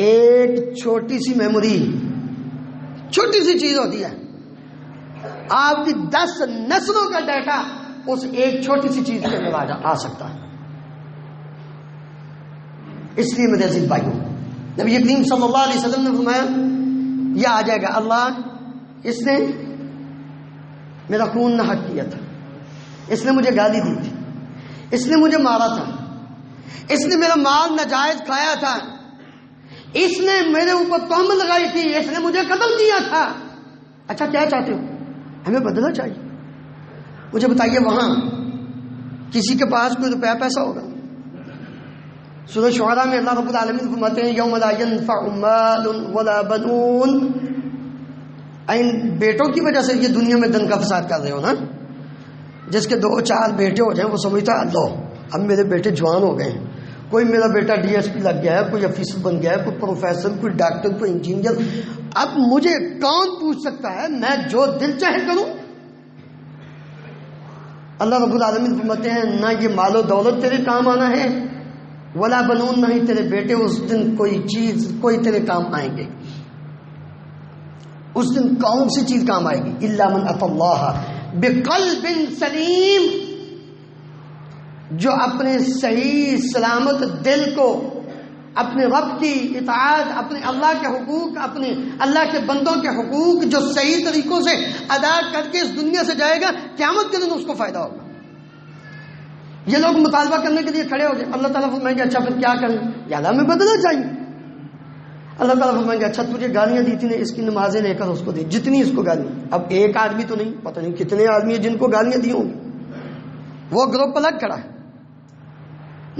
ایک چھوٹی سی میموری، چھوٹی سی چیز ہوتی ہے، آپ کی 10 نسلوں کا ڈیٹا اس ایک چھوٹی سی چیز کے اندر آ سکتا ہے. اس لیے میرے عزیز بھائیوں، نبی کریم صلی اللہ علیہ وسلم نے فرمایا یہ آ جائے گا، اللہ اس نے میرا خون نہ حق کیا تھا، اس نے مجھے گالی دی تھی، اس نے مجھے مارا تھا، اس نے میرا مال ناجائز کھایا تھا، اس نے میرے اوپر تہمت لگائی تھی، اس نے مجھے قتل کیا تھا. اچھا کیا چاہتے ہو؟ ہمیں بدلنا چاہیے. مجھے بتائیے وہاں کسی کے پاس کوئی روپیہ پیسہ ہوگا؟ سورہ شعراء میں اللہ رب العالمین فرماتے ہیں یوم لا ينفع مال ولا بنون. ان بیٹوں کی وجہ سے یہ دنیا میں دن کا فساد کر رہے ہو نا. جس کے 2-4 بیٹے ہو جائیں وہ سمجھتا ہے اللہ اب میرے بیٹے جوان ہو گئے ہیں، کوئی میرا بیٹا ڈی ایس پی لگ گیا ہے، کوئی آفیسر بن گیا ہے، کوئی پروفیسر، کوئی ڈاکٹر، کوئی انجینئر، اب مجھے کون پوچھ سکتا ہے، میں جو دل چاہے کروں. اللہ رب العالمین فرماتے ہیں نہ یہ مال و دولت تیرے کام آنا ہے، ولا بنون، نہ ہی تیرے بیٹے اس دن کوئی چیز کوئی تیرے کام آئیں گے. اس دن کون سی چیز کام آئے گی؟ الا من اتى الله بقلب سلیم، جو اپنے صحیح سلامت دل کو اپنے رب کی اطاعت، اپنے اللہ کے حقوق، اپنے اللہ کے بندوں کے حقوق جو صحیح طریقوں سے ادا کر کے اس دنیا سے جائے گا، قیامت کے دن اس کو فائدہ ہوگا. یہ لوگ مطالبہ کرنے کے لیے کھڑے ہو گئے. اللہ تعالیٰ فرمائیں گے اچھا پھر کیا کریں؟ یا اللہ ہمیں بدلنا چاہیے. اللہ تعالیٰ فرمائیں گے اچھا تجھے گالیاں دی تھی نے، اس کی نمازیں لے کر اس کو دی، جتنی اس کو گالیاں. اب ایک آدمی تو نہیں، پتہ نہیں کتنے آدمی ہیں جن کو گالیاں دی ہوں گی. وہ گروپ الگ کھڑا ہے،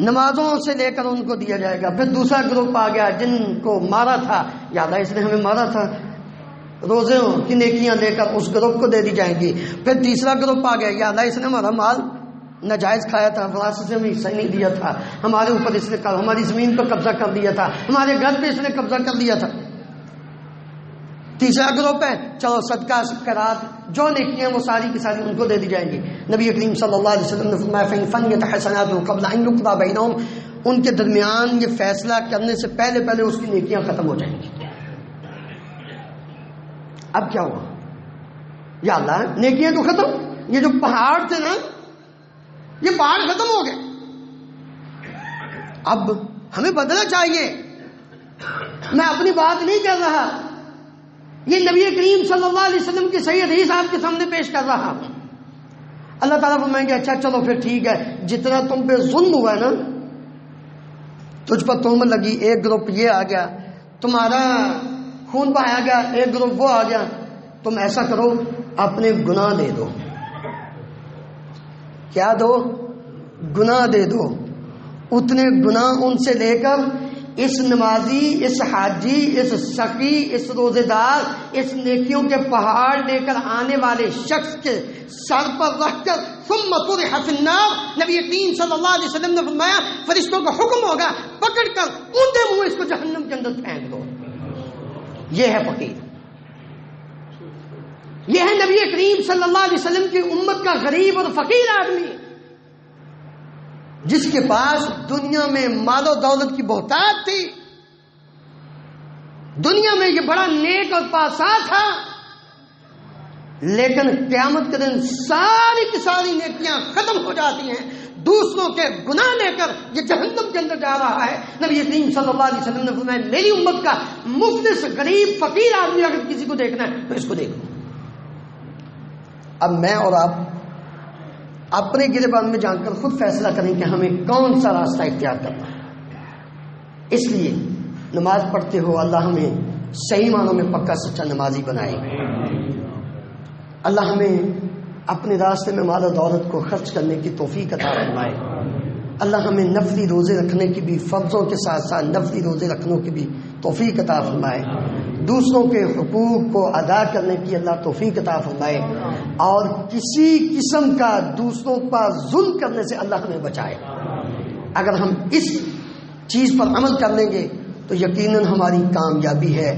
نمازوں سے لے کر ان کو دیا جائے گا. پھر دوسرا گروپ آ گیا جن کو مارا تھا، یا اللہ اس نے ہمیں مارا تھا، روزوں کی نیکیاں لے کر اس گروپ کو دے دی جائیں گی. پھر تیسرا گروپ آ گیا، یا اللہ اس نے ہمارا مال ناجائز کھایا تھا، فلاں سے ہمیں حصہ نہیں دیا تھا، ہمارے اوپر اس نے ہماری زمین پر قبضہ کر دیا تھا، ہمارے گھر پہ اس نے قبضہ کر دیا تھا. تیسرا گروپ ہے چلو صدقہ خیرات جو نیکیاں وہ ساری کی ساری ان کو دے دی جائیں گی. نبی کریم صلی اللہ علیہ وسلم نے فرمایا فَإِنْ حَسَنَاتُ قَبْلَ أَنْ يُقْضَى بَيْنَهُمْ، ان کے درمیان یہ فیصلہ کرنے سے پہلے پہلے اس کی نیکیاں ختم ہو جائیں گی. اب کیا ہوا؟ یا اللہ نیکیاں تو ختم، یہ جو پہاڑ تھے نا یہ پہاڑ ختم ہو گئے، اب ہمیں بدلنا چاہیے. میں اپنی بات نہیں کر رہا، یہ نبی کریم صلی اللہ علیہ وسلم کی صحیح حدیث آپ کے سامنے پیش کر رہا. اللہ تعالیٰ فرمائیں گے اچھا چلو پھر ٹھیک ہے، جتنا تم پہ ظلم ہوا ہے نا، تجھ پر تہمت لگی، ایک گروپ یہ آ گیا، تمہارا خون بہایا گیا، ایک گروپ وہ آ گیا، تم ایسا کرو اپنے گناہ دے دو. کیا دو؟ گناہ دے دو. اتنے گناہ ان سے لے کر اس نمازی، اس حاجی، اس سقی، اس روزے دار، اس نیکیوں کے پہاڑ لے کر آنے والے شخص کے سر پر رکھ کر ثم طرح فی النار، نبی کریم صلی اللہ علیہ وسلم نے فرمایا فرشتوں کا حکم ہوگا پکڑ کر اونٹے منہ اس کو جہنم کے اندر پھینک دو۔ یہ ہے فقیر، یہ ہے نبی کریم صلی اللہ علیہ وسلم کی امت کا غریب اور فقیر آدمی، جس کے پاس دنیا میں مال و دولت کی بہتات تھی، دنیا میں یہ بڑا نیک اور پاسا تھا، لیکن قیامت کے دن ساری کی ساری نیکیاں ختم ہو جاتی ہیں، دوسروں کے گناہ لے کر یہ جہنم کے اندر جا رہا ہے۔ نبی کریم صلی اللہ علیہ وسلم نے فرمایا میری امت کا مفلس غریب فقیر آدمی اگر کسی کو دیکھنا ہے تو اس کو دیکھو۔ اب میں اور آپ اپنے گریبان میں جان کر خود فیصلہ کریں کہ ہمیں کون سا راستہ اختیار کرنا ہے۔ اس لیے نماز پڑھتے ہو اللہ ہمیں صحیح معنوں میں پکا سچا نمازی بنائے، اللہ ہمیں اپنے راستے میں مال و دولت کو خرچ کرنے کی توفیق عطا فرمائے، اللہ ہمیں نفلی روزے رکھنے کی بھی، فرضوں کے ساتھ ساتھ نفلی روزے رکھنے کی بھی توفیق عطا فرمائے، دوسروں کے حقوق کو ادا کرنے کی اللہ توفیق عطا فرمائے، اور کسی قسم کا دوسروں پر ظلم کرنے سے اللہ ہمیں بچائے۔ اگر ہم اس چیز پر عمل کر لیں گے تو یقیناً ہماری کامیابی ہے۔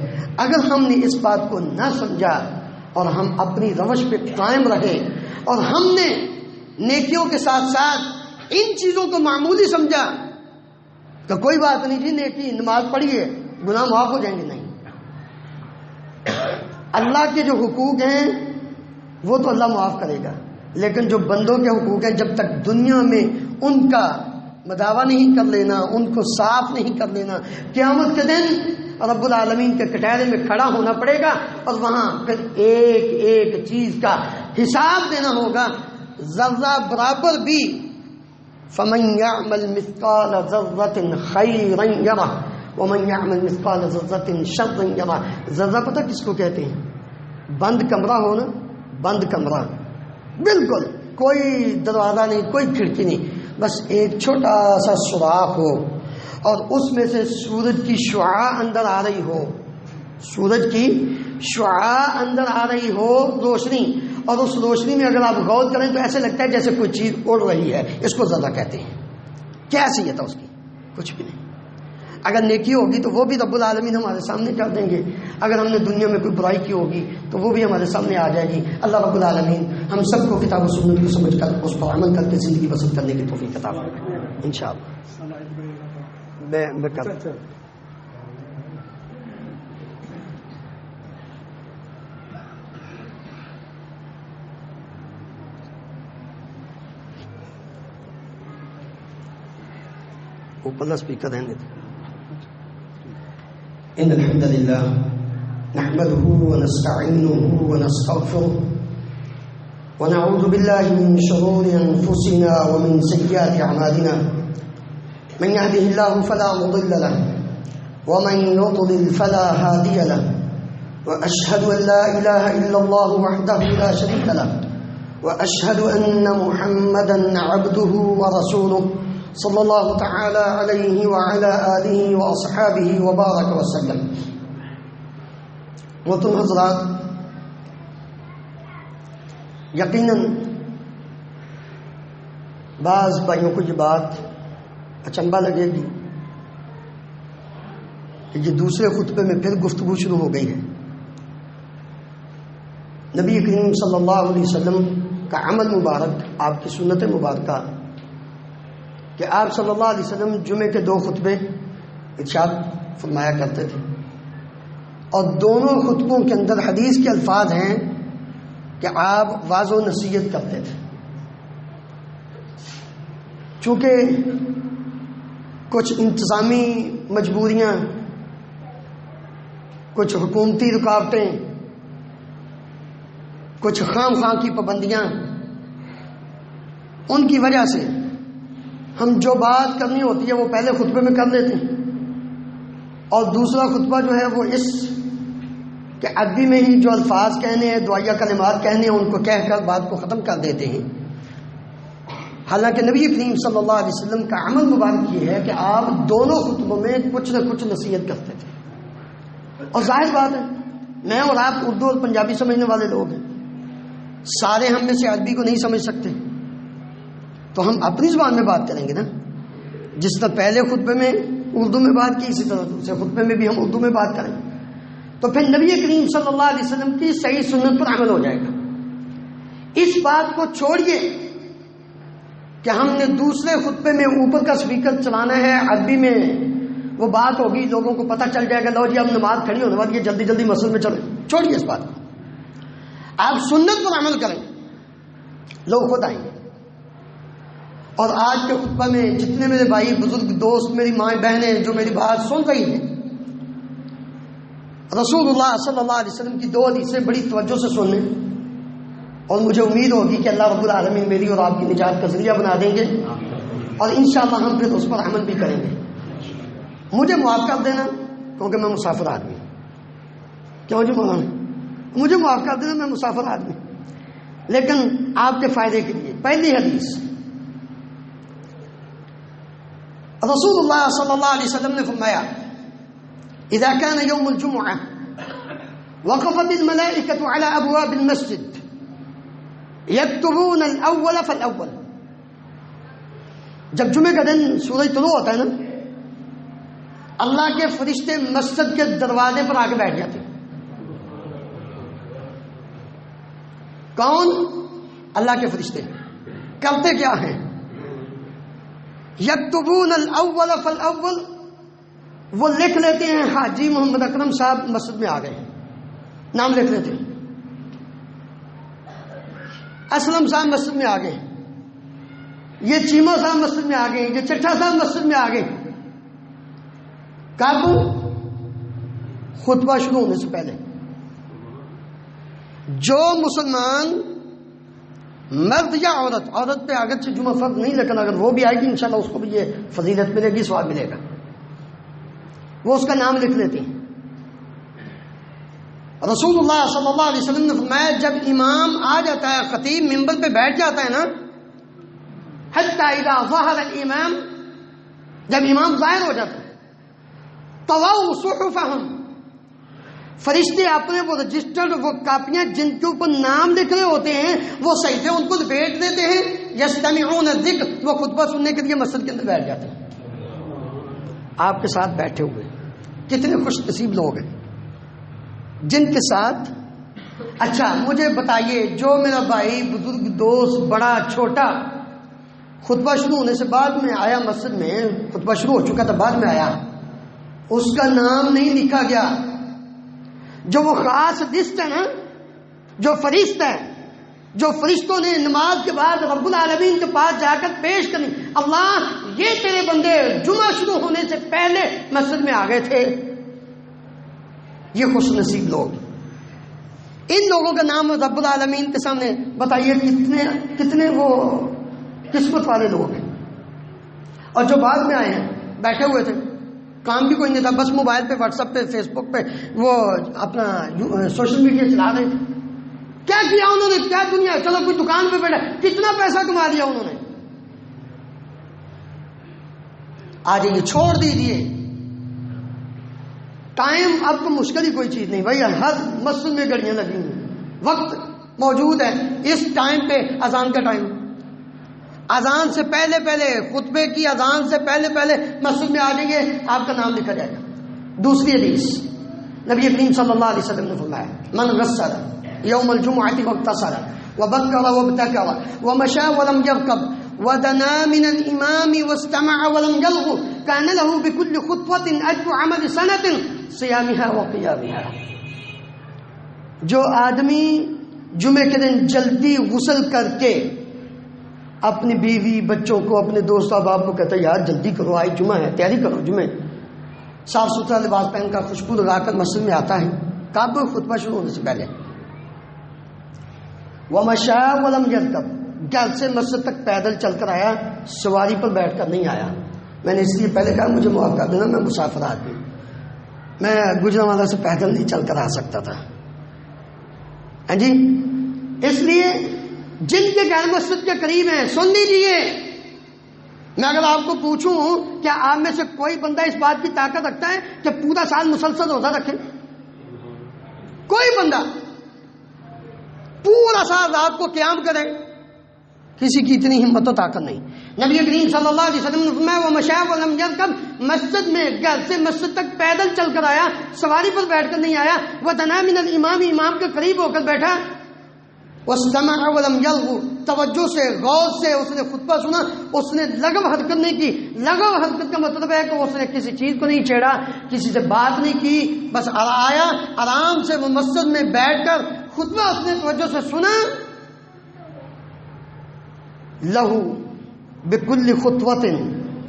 اگر ہم نے اس بات کو نہ سمجھا اور ہم اپنی روش پہ قائم رہے اور ہم نے نیکیوں کے ساتھ ساتھ ان چیزوں کو معمولی سمجھا کہ کوئی بات نہیں جی نیکی نماز پڑھیے گناہ معاف ہو جائیں گے، نہیں، اللہ کے جو حقوق ہیں وہ تو اللہ معاف کرے گا، لیکن جو بندوں کے حقوق ہیں جب تک دنیا میں ان کا مداوع نہیں کر لینا، ان کو صاف نہیں کر لینا، قیامت کے دن رب العالمین کے کٹہرے میں کھڑا ہونا پڑے گا اور وہاں پھر ایک ایک چیز کا حساب دینا ہوگا، ذرہ برابر بھی۔ فمن يعمل مثقال ذرة خيرا يره ومن يعمل مثقال ذرة شرا يره۔ ذرہ پتہ کس کو کہتے ہیں؟ بند کمرہ ہو نا، بند کمرہ، بالکل کوئی دروازہ نہیں، کوئی کھڑکی نہیں، بس ایک چھوٹا سا سوراخ ہو اور اس میں سے سورج کی شعاع اندر آ رہی ہو، سورج کی شعاع اندر آ رہی ہو روشنی، اور اس روشنی میں اگر آپ غور کریں تو ایسے لگتا ہے جیسے کوئی چیز اڑ رہی ہے، اس کو ذرہ کہتے ہیں۔ کیا حیثیت ہے اس کی؟ کچھ بھی نہیں۔ اگر نیکی ہوگی تو وہ بھی رب العالمین ہمارے سامنے کر دیں گے، اگر ہم نے دنیا میں کوئی برائی کی ہوگی تو وہ بھی ہمارے سامنے آ جائے گی۔ اللہ رب العالمین ہم سب کو کتاب و سنت کو سمجھ کر اس پر عمل کر کے زندگی بسر کرنے کی توفیق عطا فرمائے انشاءاللہ۔ میں کر اوپر اسپیکر رہنے تھے۔ ان الحمد للہ نحمده ونستعینه ونستغفره ونعوذ بالله من شرور انفسنا ومن سیئات اعمالنا، من يهده الله فلا مضل له ومن يضلل فلا هادي له، واشهد ان لا اله الا الله وحده لا شريك له، واشهد ان محمدا عبده ورسوله صلی اللہ تعالی علیہ وعلی آلہ واصحابہ وبارک وسلم۔ محترم حضرات، یقیناً بعض بھائیوں کو یہ بات اچنبھا لگے گی کہ یہ دوسرے خطبے میں پھر گفتگو شروع ہو گئی ہے۔ نبی کریم صلی اللہ علیہ وسلم کا عمل مبارک، آپ کی سنت مبارکہ کہ آپ صلی اللہ علیہ وسلم جمعے کے 2 خطبے ارشاد فرمایا کرتے تھے، اور دونوں خطبوں کے اندر حدیث کے الفاظ ہیں کہ آپ واعظ و نصیحت کرتے تھے۔ چونکہ کچھ انتظامی مجبوریاں، کچھ حکومتی رکاوٹیں، کچھ خام خواہ کی پابندیاں، ان کی وجہ سے ہم جو بات کرنی ہوتی ہے وہ پہلے خطبے میں کر لیتے ہیں، اور دوسرا خطبہ جو ہے وہ اس کہ عربی میں ہی جو الفاظ کہنے ہیں، دعائیہ کلمات کہنے ہیں، ان کو کہہ کر بات کو ختم کر دیتے ہیں۔ حالانکہ نبی کریم صلی اللہ علیہ وسلم کا عمل مبارک یہ ہے کہ آپ دونوں خطبوں میں کچھ نہ کچھ نصیحت کرتے تھے. اور ظاہر بات ہے میں اور آپ اردو اور پنجابی سمجھنے والے لوگ ہیں, سارے ہم میں سے عربی کو نہیں سمجھ سکتے, تو ہم اپنی زبان میں بات کریں گے نا. جس طرح پہلے خطبے میں اردو میں بات کی, اسی طرح دوسرے خطبے میں بھی ہم اردو میں بات کریں, تو پھر نبی کریم صلی اللہ علیہ وسلم کی صحیح سنت پر عمل ہو جائے گا. اس بات کو چھوڑیے کہ ہم نے دوسرے خطبے میں اوپر کا سپیکر چلانا ہے عربی میں, وہ بات ہوگی, لوگوں کو پتہ چل جائے گا لو جی اب نماز کھڑی ہونے والی ہے, جلدی جلدی مسجد میں چلیں. چھوڑیے اس بات کو, آپ سنت پر عمل کریں, لوگ خود آئیں گے. اور آج کے خطبہ میں جتنے میرے بھائی بزرگ دوست, میری مائیں بہنیں جو میری بات سن رہی ہیں, رسول اللہ صلی اللہ علیہ وسلم کی 2 حدیثیں بڑی توجہ سے سن لیں, اور مجھے امید ہوگی کہ اللہ رب العالمین میری اور آپ کی نجات کا ذریعہ بنا دیں گے, اور انشاءاللہ ہم پھر اس پر عمل بھی کریں گے. مجھے معاف کر دینا کیونکہ میں مسافر آدمی ہوں. کیوں جی مولانا؟ مجھے معاف کر دینا, میں مسافر آدمی ہوں, لیکن آپ کے فائدے کے لیے. پہلی حدیث, رسول اللہ صلی اللہ علیہ وسلم نے فرمایا اذا كان يوم الجمعة وقفت الملائكة على ابواب المسجد يكتبون الاول فالاول. جب جمعے کا دن سورج طلوع ہوتا ہے نا, اللہ کے فرشتے مسجد کے دروازے پر آ کے بیٹھ جاتے ہیں. کون؟ اللہ کے فرشتے. کرتے کیا ہیں؟ یکتبون الاول فالاول, وہ لکھ لیتے ہیں حاجی محمد اکرم صاحب مسجد میں آ گئے, نام لکھ لیتے ہیں. اسلم صاحب مسجد میں آ گئے, یہ چیمہ صاحب مسجد میں آ گئے, یہ چٹھا صاحب مسجد میں آ گئے. کب؟ خطبہ شروع ہونے سے پہلے. جو مسلمان مرد یا عورت پہ اگرچہ جمعہ فرض نہیں, لیکن اگر وہ بھی آئے گی انشاءاللہ اس کو بھی یہ فضیلت ملے گی, ثواب ملے گا. وہ اس کا نام لکھ لیتے ہیں. رسول اللہ صلی اللہ علیہ وسلم نے فرمایا جب امام آ جاتا ہے, خطیب منبر پہ بیٹھ جاتا ہے نا, حتی اذا ظہر الامام, جب امام ظاہر ہو جاتا ہے, طووا صحفہم, فرشتے اپنے وہ رجسٹرڈ, وہ کاپیاں جن کے اوپر نام لکھ رہے ہوتے ہیں, وہ صحیفے ان کو لپیٹ دیتے ہیں. یستمعون الذکر, وہ خطبہ سننے کے لیے مسجد کے اندر بیٹھ جاتے ہیں. آپ کے ساتھ بیٹھے ہوئے کتنے خوش نصیب لوگ ہیں جن کے ساتھ. اچھا مجھے بتائیے, جو میرا بھائی بزرگ دوست بڑا چھوٹا خطبہ شروع ہونے سے بعد میں آیا مسجد میں, خطبہ شروع ہو چکا تھا بعد میں آیا, اس کا نام نہیں لکھا گیا. جو وہ خاص لسٹ ہے نا, جو فرشتہ ہے, جو فرشتوں نے نماز کے بعد رب العالمین کے پاس جا کر پیش کرنی, اللہ یہ تیرے بندے جمعہ شروع ہونے سے پہلے مسجد میں آ گئے تھے. یہ خوش نصیب لوگ, ان لوگوں کا نام رب العالمین کے سامنے بتائیے کتنے وہ قسمت والے لوگ ہیں. اور جو بعد میں آئے ہیں بیٹھے ہوئے تھے, کام بھی کوئی نہیں تھا, بس موبائل پہ, واٹس ایپ پہ, فیس بک پہ وہ اپنا سوشل میڈیا چلا رہے تھے. کیا کیا انہوں نے؟ کیا دنیا, چلو کوئی دکان پہ بیٹھا, کتنا پیسہ کما لیا انہوں نے. آ جائیے, چھوڑ دیجیے. ٹائم اب تو مشکل ہی کوئی چیز نہیں بھائی, ہر مسجد میں گھڑیاں لگی ہوئی, وقت موجود ہے. اس ٹائم پہ اذان کا ٹائم, اذان سے پہلے خطبے کی اذان سے پہلے مسجد میں آ جائیے, آپ کا نام لکھا جائے گا. دوسری حدیث, نبی کریم صلی اللہ علیہ وسلم نے فرمایا من غسل یوم الجمعة واغتسل وبكر وابتكر ومشى ولم يركب ودنا من الامام واستمع ولم يلغو كان له بكل خطوة اجر عمل سنة صيامها وقيامها. جو آدمی جمعے کے دن جلدی غسل کر کے اپنی بیوی بچوں کو اپنے دوست احباب کو کہتا ہے یار جلدی کرو, آج جمعہ ہے, تیاری کرو, جمعے, صاف ستھرا لباس پہن کر خوشبو لگا کر مسجد میں آتا ہے کب خطبہ شروع ہونے سے پہلے. وَمَشَىٰ وَلَمْ يَرْكَبْ, گھر سے مسجد تک پیدل چل کر آیا, سواری پر بیٹھ کر نہیں آیا. میں نے اس لیے پہلے کہا مجھے معاف کر دینا, میں مسافر آدمی, میں گجرانوالہ سے پیدل نہیں چل کر آ سکتا تھا. ہاں جی, اس لیے جن کے گھر مسجد کے قریب ہیں سن لیجیے، میں اگر آپ کو پوچھوں کیا آپ میں سے کوئی بندہ اس بات کی طاقت رکھتا ہے کہ پورا سال مسلسل روزہ رکھے؟ کوئی بندہ پورا سال رات کو قیام کرے؟ کسی کی اتنی ہمت و طاقت نہیں۔ نبی کریم صلی اللہ علیہ وسلم نے فرمایا وہ مشاء ولم یرکب، مسجد میں گھر سے مسجد تک پیدل چل کر آیا، سواری پر بیٹھ کر نہیں آیا، وہ دنا من الامام، امام کے قریب ہو کر بیٹھا، واستمع ولم یلغو، توجہ سے غور سے اس نے خطبہ سنا، اس نے لغو حرکت نہیں کی۔ لغو حرکت کا مطلب ہے کہ اس نے کسی چیز کو نہیں چھیڑا، کسی سے بات نہیں کی، بس آیا آرام سے وہ مسجد میں بیٹھ کر خطبہ اس نے توجہ سے سنا۔ لہو بکل خطوۃ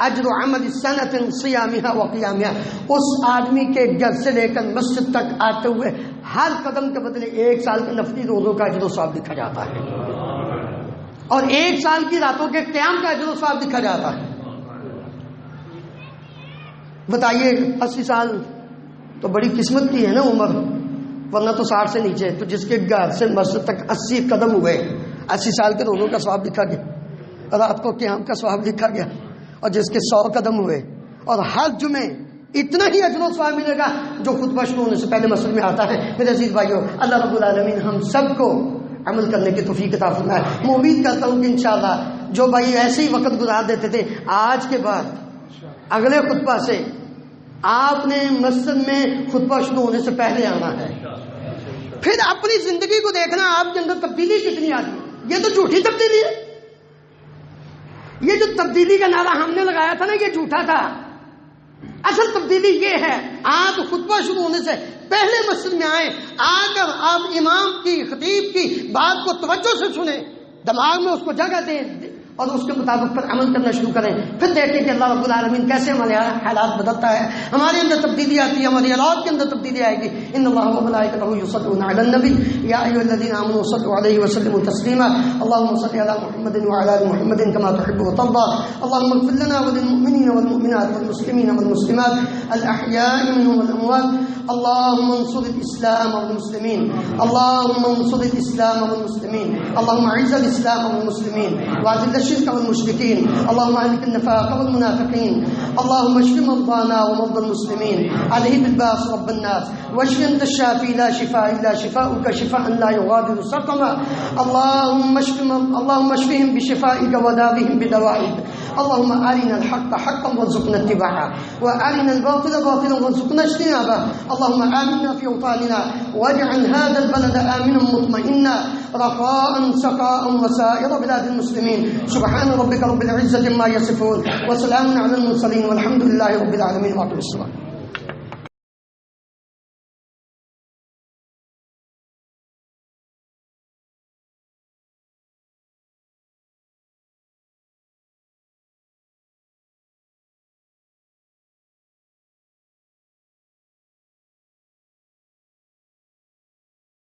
اجر عمل سنۃ صیامها وقیامها، اس آدمی کے گھر سے لے کر مسجد تک آتے ہوئے ہر قدم کے بدلے 1 سال کے نفلی روزوں کا اجر و ثواب لکھا جاتا ہے، اور 1 سال کی راتوں کے قیام کا اجر و ثواب لکھا جاتا ہے۔ بتائیے 80 سال تو بڑی قسمت کی ہے نا عمر، ورنہ تو 60 سے نیچے۔ تو جس کے گھر سے مسجد تک 80 قدم ہوئے، 80 سال کے روزوں کا ثواب لکھا گیا، رات کو قیام کا ثواب لکھا گیا، اور جس کے 100 قدم ہوئے، اور ہر جمعے اتنا ہی اجر و ثواب ملے گا جو خطبہ شروع ہونے سے پہلے مسجد میں آتا ہے۔ میرے عزیز بھائیو، اللہ رب العالمین ہم سب کو عمل کرنے کی توفیق عطا فرمائے۔ میں امید کرتا ہوں کہ انشاءاللہ جو بھائی ایسے ہی وقت گزار دیتے تھے، آج کے بعد اگلے خطبہ سے آپ نے مسجد میں خطبہ شروع ہونے سے پہلے آنا ہے، پھر اپنی زندگی کو دیکھنا آپ کے اندر تبدیلی کتنی آتی ہے۔ یہ تو جھوٹی تبدیلی ہے، یہ جو تبدیلی کا نعرہ ہم نے لگایا تھا نا، یہ جھوٹا تھا۔ اصل تبدیلی یہ ہے، آپ خطبہ شروع ہونے سے پہلے مسجد میں آئیں، آ کر آپ امام کی خطیب کی بات کو توجہ سے سنیں، دماغ میں اس کو جگہ دیں اور اس کے مطابق پر عمل کرنا شروع کریں، پھر دیکھیں کہ اللہ رب العالمین کیسے ہمارے حالات بدلتا ہے، ہمارے اندر تبدیلی آتی ہے، ہماری اولاد کے اندر تبدیلی آئے گی۔ ان اللہ و ملائکتہ یصلون علی النبی یا ایھا الذین آمنوا صلوا علیہ وسلموا تسلیما اللهم صل علی محمد وعلی آل محمد کما تحب وترضى اللهم اغفر لنا وللمؤمنین والمؤمنات والمسلمین والمسلمات الاحیاء منهم والاموات اللهم انصر الاسلام والمسلمین اللهم انصر الاسلام والمسلمین اللهم اعز الاسلام والمسلمین واذل الشرك والمشركين اللهم اهلك النفاق والمنافقين اللهم اشف مرضانا ومرضى المسلمين اذهب الباس رب الناس واشف انت الشافي لا شفاء الا شفاؤك شفاء لا يغادر سقما اللهم اشفهم بشفائك وداوهم بدوائك اللهم ارنا الحق حقا وارزقنا اتباعه وارنا الباطل باطلا وارزقنا اجتنابه اللهم آمنا في اوطاننا واجعل هذا البلد آمنا مطمئنا رخاء سخاء وسائر بلاد المسلمين سبحان ربك رب العزة عما يصفون وسلام على المرسلين والحمد لله رب العالمين واقم الصلاة